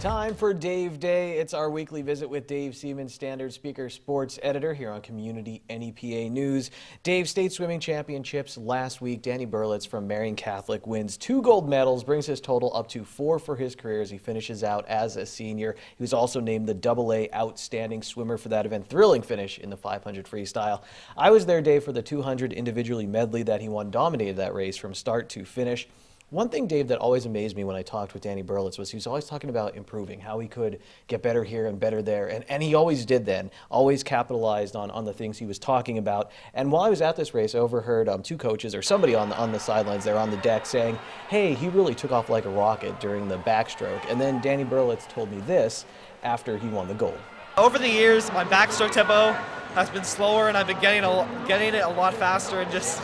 Time for Dave Day. It's our weekly visit with Dave Seaman, Standard Speaker Sports Editor here on Community NEPA News. Dave, state swimming championships last week. Danny Berlitz from Marian Catholic wins 2 gold medals, brings his total up to 4 for his career as he finishes out as a senior. He was also named the AA Outstanding Swimmer for that event. Thrilling finish in the 500 freestyle. I was there, Dave, for the 200 individually medley that he won. Dominated that race from start to finish. One thing, Dave, that always amazed me when I talked with Danny Berlitz was he was always talking about improving, how he could get better here and better there. And he always did then, always capitalized on the things he was talking about. And while I was at this race, I overheard 2 coaches or somebody on the sidelines there on the deck saying, hey, he really took off like a rocket during the backstroke. And then Danny Berlitz told me this after he won the gold. Over the years, my backstroke tempo has been slower, and I've been getting it a lot faster and just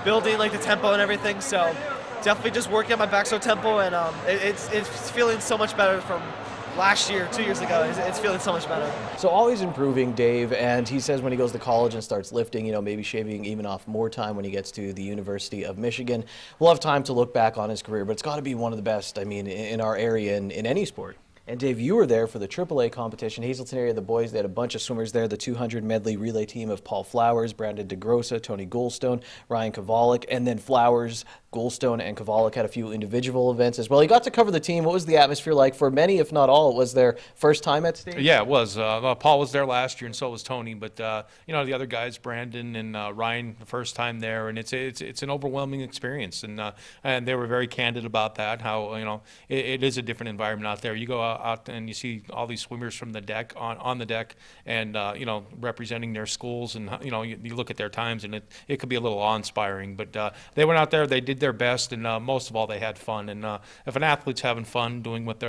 building like the tempo and everything. So definitely just working on my backstroke tempo, and it's feeling so much better from last year, 2 years ago. It's feeling so much better. So always improving, Dave, and he says when he goes to college and starts lifting, maybe shaving even off more time when he gets to the University of Michigan, we'll have time to look back on his career, but it's got to be one of the best, in our area in any sport. And Dave, you were there for the AAA competition. Hazleton area, the boys, they had a bunch of swimmers there. The 200 medley relay team of Paul Flowers, Brandon DeGrossa, Tony Goldstone, Ryan Kovalik, and then Flowers, Goldstone, and Kovalik had a few individual events as well. He got to cover the team. What was the atmosphere like for many, if not all? It was their first time at state? Yeah, it was. Paul was there last year, and so was Tony. But the other guys, Brandon and Ryan, the first time there, and it's an overwhelming experience. And they were very candid about that. How it is a different environment out there. You go out and you see all these swimmers from the deck on the deck, and representing their schools, and you look at their times, and it could be a little awe-inspiring. But they went out there, they did their best, and most of all, they had fun. And if an athlete's having fun,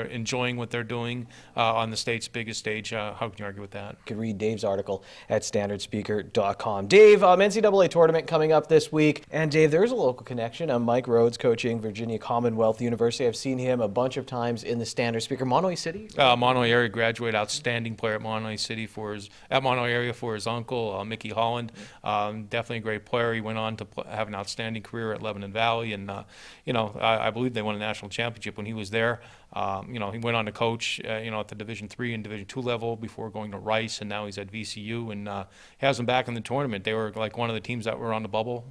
enjoying what they're doing on the state's biggest stage, how can you argue with that? You can read Dave's article at standardspeaker.com. Dave, NCAA tournament coming up this week, and Dave, there's a local connection. Mike Rhodes coaching Virginia Commonwealth University. I've seen him a bunch of times in the Standard Speaker. Monomoy City? Monomoy area graduate, outstanding player at Monomoy City Monomoy area for his uncle, Mickey Holland. Definitely a great player. He went on to have an outstanding career at Lebanon Valley, and I believe they won a national championship when he was there. He went on to coach, at the Division III and Division II level before going to Rice, and now he's at VCU, and he has them back in the tournament. They were like one of the teams that were on the bubble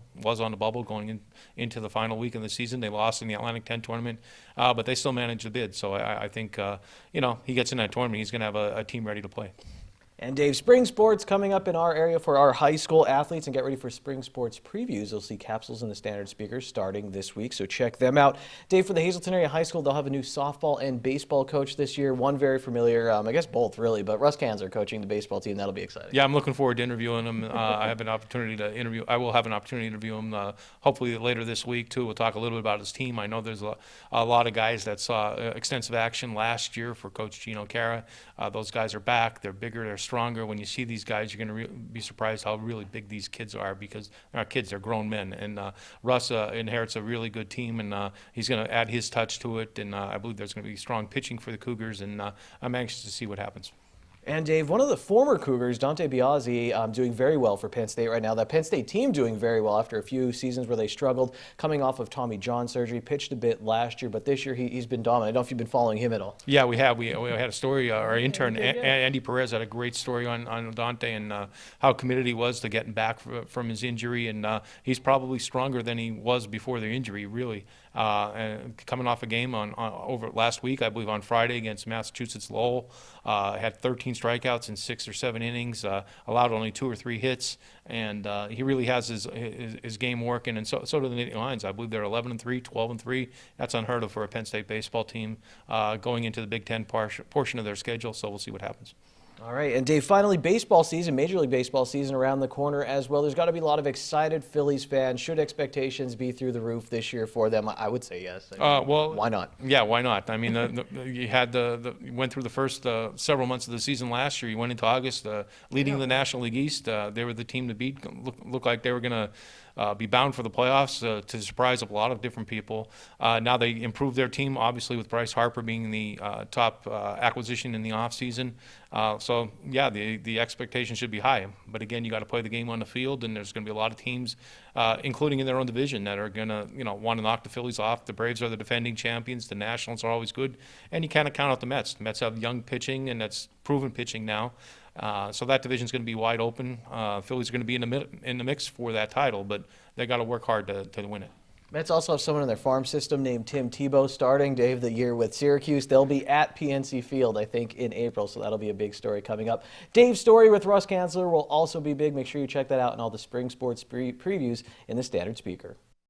going into the final week of the season. They lost in the Atlantic 10 tournament, but they still managed to bid. So I think, he gets in that tournament, he's going to have a team ready to play. And Dave, spring sports coming up in our area for our high school athletes, and get ready for spring sports previews. You'll see capsules in the Standard Speakers starting this week, so check them out. Dave, for the Hazleton area high school, they'll have a new softball and baseball coach this year. One very familiar, I guess both really, but Russ Kanzer coaching the baseball team. That'll be exciting. Yeah, I'm looking forward to interviewing him. I will have an opportunity to interview him hopefully later this week too. We'll talk a little bit about his team. I know there's a lot of guys that saw extensive action last year for Coach Gino Cara. Those guys are back. They're bigger. They're stronger. When you see these guys, you're going to be surprised how really big these kids are, because they're not kids, they're grown men. And Russ inherits a really good team, and he's going to add his touch to it. And I believe there's going to be strong pitching for the Cougars, and I'm anxious to see what happens. And Dave, one of the former Cougars, Dante Biazzi, doing very well for Penn State right now. That Penn State team doing very well after a few seasons where they struggled, coming off of Tommy John surgery. Pitched a bit last year, but this year he's been dominant. I don't know if you've been following him at all. Yeah, we have. We had a story. Our intern, Andy Perez, had a great story on Dante and how committed he was to getting back from his injury. And he's probably stronger than he was before the injury, really. And coming off a game over last week, I believe on Friday against Massachusetts Lowell, had 13 strikeouts in 6 or 7 innings, allowed only 2 or 3 hits, and he really has his game working, and so do the Nittany Lions. I believe they're 11-3, 12-3. That's unheard of for a Penn State baseball team going into the Big Ten portion of their schedule, so we'll see what happens. All right, and Dave, finally baseball season, Major League Baseball season around the corner as well. There's got to be a lot of excited Phillies fans. Should expectations be through the roof this year for them? I would say yes. Well, why not? Yeah, why not? I mean, you went through the first several months of the season last year. You went into August leading the National League East. They were the team to beat. Looked like they were going to be bound for the playoffs to surprise a lot of different people. Now they improved their team, obviously, with Bryce Harper being the top acquisition in the offseason. So, yeah, the expectation should be high. But again, you got to play the game on the field, and there's going to be a lot of teams, including in their own division, that are going to, want to knock the Phillies off. The Braves are the defending champions. The Nationals are always good, and you kind of count out the Mets. The Mets have young pitching, and that's proven pitching now. So that division's going to be wide open. Phillies are going to be in the mix for that title, but they got to work hard to win it. Mets also have someone in their farm system named Tim Tebow starting, Dave, the year with Syracuse. They'll be at PNC Field, I think, in April, so that'll be a big story coming up. Dave's story with Russ Kanzler will also be big. Make sure you check that out and all the spring sports previews in the Standard Speaker.